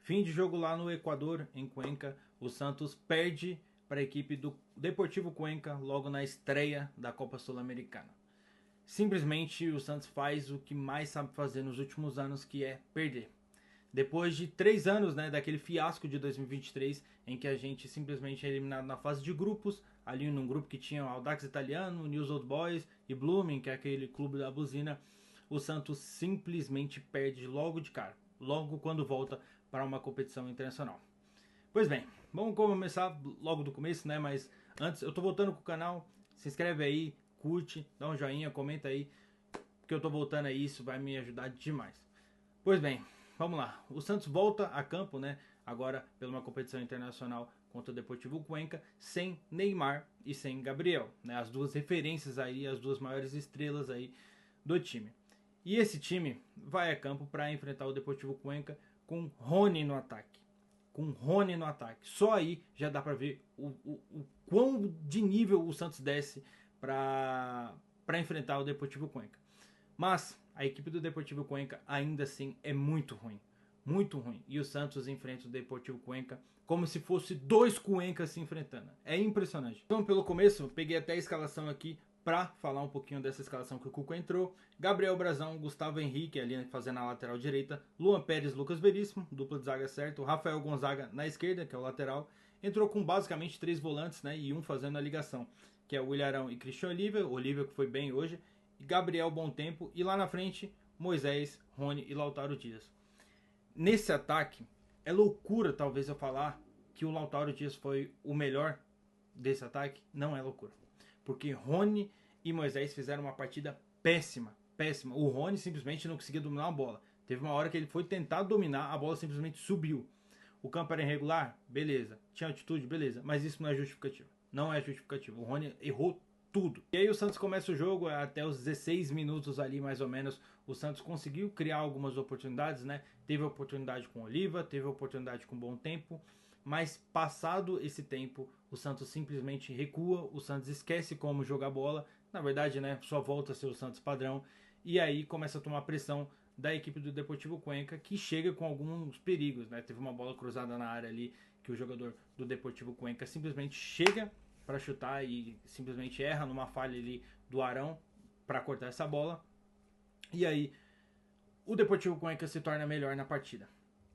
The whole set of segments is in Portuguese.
Fim de jogo lá no Equador, em Cuenca, o Santos perde para a equipe do Deportivo Cuenca logo na estreia da Copa Sul-Americana. Simplesmente o Santos faz o que mais sabe fazer nos últimos anos, que é perder. Depois de 3 anos, né, daquele fiasco de 2023, em que a gente simplesmente é eliminado na fase de grupos, ali num grupo que tinha o Audax Italiano, News Old Boys e Blooming, que é aquele clube da buzina, o Santos simplesmente perde logo de cara, logo quando volta para uma competição internacional. Pois bem, vamos começar logo do começo, né? Mas antes, eu tô voltando com o canal, se inscreve aí, curte, dá um joinha, comenta aí, porque eu tô voltando aí, isso vai me ajudar demais. Pois bem, vamos lá. O Santos volta a campo, né? Agora pela uma competição internacional contra o Deportivo Cuenca, sem Neymar e sem Gabriel, né? As duas referências aí, as duas maiores estrelas aí do time. E esse time vai a campo para enfrentar o Deportivo Cuenca com Rony no ataque. Com Rony no ataque. Só aí já dá para ver o quão de nível o Santos desce para enfrentar o Deportivo Cuenca. Mas a equipe do Deportivo Cuenca ainda assim é muito ruim. Muito ruim. E o Santos enfrenta o Deportivo Cuenca como se fosse dois Cuencas se enfrentando. É impressionante. Então, pelo começo, eu peguei até a escalação aqui para falar um pouquinho dessa escalação que o Cuca entrou. Gabriel Brazão, Gustavo Henrique ali fazendo a lateral direita, Luan Pérez, Lucas Veríssimo, dupla de zaga certo, Rafael Gonzaga na esquerda, que é o lateral. Entrou com basicamente 3 volantes, né, e um fazendo a ligação, que é o Ilharão e Christian Olívia que foi bem hoje, e Gabriel Bom Tempo, e lá na frente Moisés, Rony e Lautaro Dias. Nesse ataque, é loucura talvez eu falar que o Lautaro Dias foi o melhor desse ataque. Não é loucura, porque Rony e Moisés fizeram uma partida péssima, péssima. O Rony simplesmente não conseguia dominar a bola. Teve uma hora que ele foi tentar dominar, a bola simplesmente subiu. O campo era irregular? Beleza. Tinha altitude? Beleza. Mas isso não é justificativo. Não é justificativo. O Rony errou tudo. E aí o Santos começa o jogo, até os 16 minutos ali mais ou menos, o Santos conseguiu criar algumas oportunidades, né? Teve oportunidade com Oliva, teve oportunidade com Bom Tempo, mas passado esse tempo, o Santos simplesmente recua, o Santos esquece como jogar bola, na verdade, né, só volta a ser o Santos padrão, e aí começa a tomar pressão da equipe do Deportivo Cuenca, que chega com alguns perigos, né? Teve uma bola cruzada na área ali, que o jogador do Deportivo Cuenca simplesmente chega para chutar e simplesmente erra numa falha ali do Arão para cortar essa bola. E aí o Deportivo Cuenca se torna melhor na partida.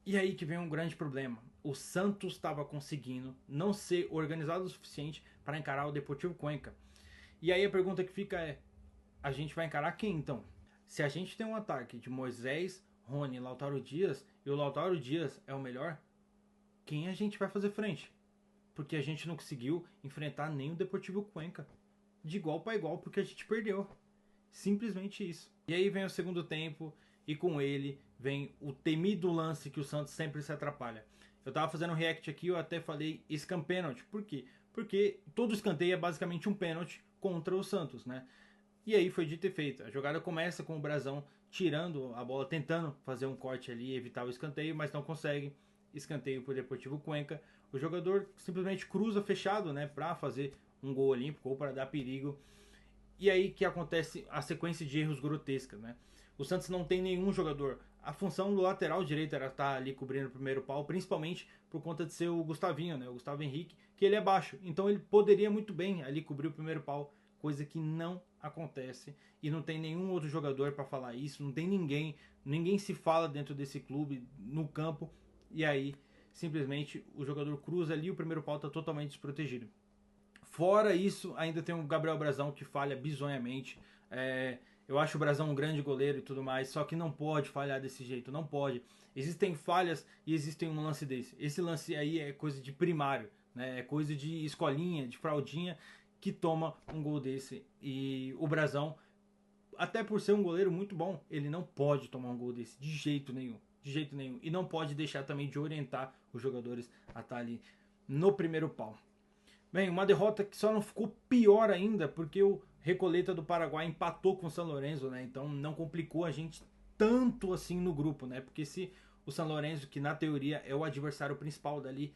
E aí que vem um grande problema. O Santos estava conseguindo não ser organizado o suficiente para encarar o Deportivo Cuenca. E aí a pergunta que fica é: a gente vai encarar quem então? Se a gente tem um ataque de Moisés, Rony e Lautaro Dias, e o Lautaro Dias é o melhor, quem a gente vai fazer frente? Porque a gente não conseguiu enfrentar nem o Deportivo Cuenca de igual para igual, porque a gente perdeu. Simplesmente isso. E aí vem o segundo tempo, e com ele vem o temido lance que o Santos sempre se atrapalha. Eu tava fazendo um react aqui, eu até falei escampênalti. Por quê? Porque todo escanteio é basicamente um pênalti contra o Santos, né? E aí foi dito e feito. A jogada começa com o Brazão tirando a bola, tentando fazer um corte ali, evitar o escanteio, mas não consegue. Escanteio para o Deportivo Cuenca. O jogador simplesmente cruza fechado, né, para fazer um gol olímpico ou para dar perigo. E aí que acontece a sequência de erros grotesca, né? O Santos não tem nenhum jogador. A função do lateral direito era estar ali cobrindo o primeiro pau, principalmente por conta de ser o Gustavinho, né? O Gustavo Henrique, que ele é baixo. Então ele poderia muito bem ali cobrir o primeiro pau, coisa que não acontece. E não tem nenhum outro jogador para falar isso, não tem ninguém. Ninguém se fala dentro desse clube, no campo. E aí, simplesmente, o jogador cruza ali e o primeiro pau está totalmente desprotegido. Fora isso, ainda tem o Gabriel Brazão que falha bizonhamente. Eu acho o Brazão um grande goleiro e tudo mais, só que não pode falhar desse jeito, não pode. Existem falhas e existem um lance desse. Esse lance aí é coisa de primário, né? É coisa de escolinha, de fraldinha, que toma um gol desse. E o Brazão, até por ser um goleiro muito bom, ele não pode tomar um gol desse de jeito nenhum. De jeito nenhum. E não pode deixar também de orientar os jogadores a estar ali no primeiro pau. Bem, uma derrota que só não ficou pior ainda porque o Recoleta do Paraguai empatou com o São Lourenço, né? Então não complicou a gente tanto assim no grupo, né? Porque se o São Lourenço, que na teoria é o adversário principal dali,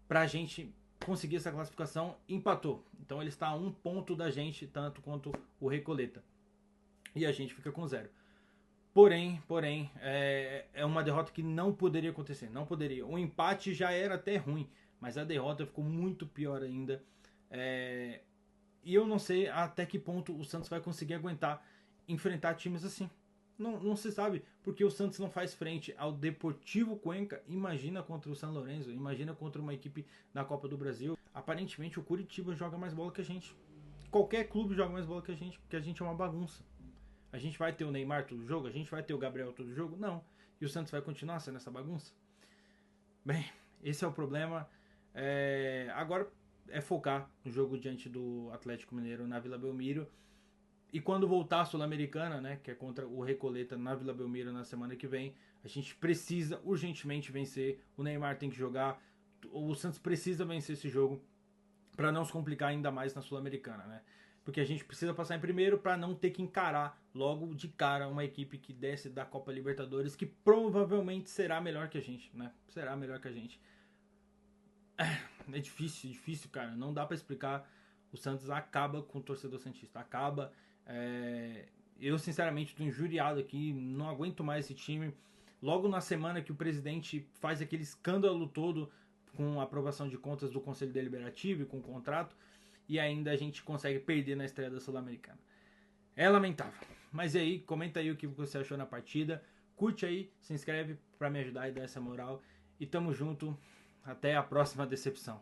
pra gente conseguir essa classificação, empatou. Então ele está a 1 ponto da gente, tanto quanto o Recoleta. E a gente fica com 0. Porém, é uma derrota que não poderia acontecer, não poderia. O empate já era até ruim, mas a derrota ficou muito pior ainda. É, e eu não sei até que ponto o Santos vai conseguir aguentar enfrentar times assim. Não se sabe, porque o Santos não faz frente ao Deportivo Cuenca. Imagina contra o São Lourenço, imagina contra uma equipe da Copa do Brasil. Aparentemente o Curitiba joga mais bola que a gente. Qualquer clube joga mais bola que a gente, porque a gente é uma bagunça. A gente vai ter o Neymar todo jogo? A gente vai ter o Gabriel todo jogo? Não. E o Santos vai continuar sendo essa bagunça? Bem, esse é o problema. Agora é focar no jogo diante do Atlético Mineiro na Vila Belmiro. E quando voltar a Sul-Americana, né, que é contra o Recoleta na Vila Belmiro na semana que vem, a gente precisa urgentemente vencer. O Neymar tem que jogar. O Santos precisa vencer esse jogo para não se complicar ainda mais na Sul-Americana, né? Porque a gente precisa passar em primeiro para não ter que encarar logo de cara uma equipe que desce da Copa Libertadores, que provavelmente será melhor que a gente, né? Será melhor que a gente. É difícil, cara. Não dá para explicar. O Santos acaba com o torcedor santista. Acaba. Eu, sinceramente, estou injuriado aqui. Não aguento mais esse time. Logo na semana que o presidente faz aquele escândalo todo com a aprovação de contas do Conselho Deliberativo e com o contrato, e ainda a gente consegue perder na estreia da Sul-Americana. É lamentável. Mas e aí, comenta aí o que você achou na partida. Curte aí, se inscreve para me ajudar e dar essa moral. E tamo junto. Até a próxima decepção.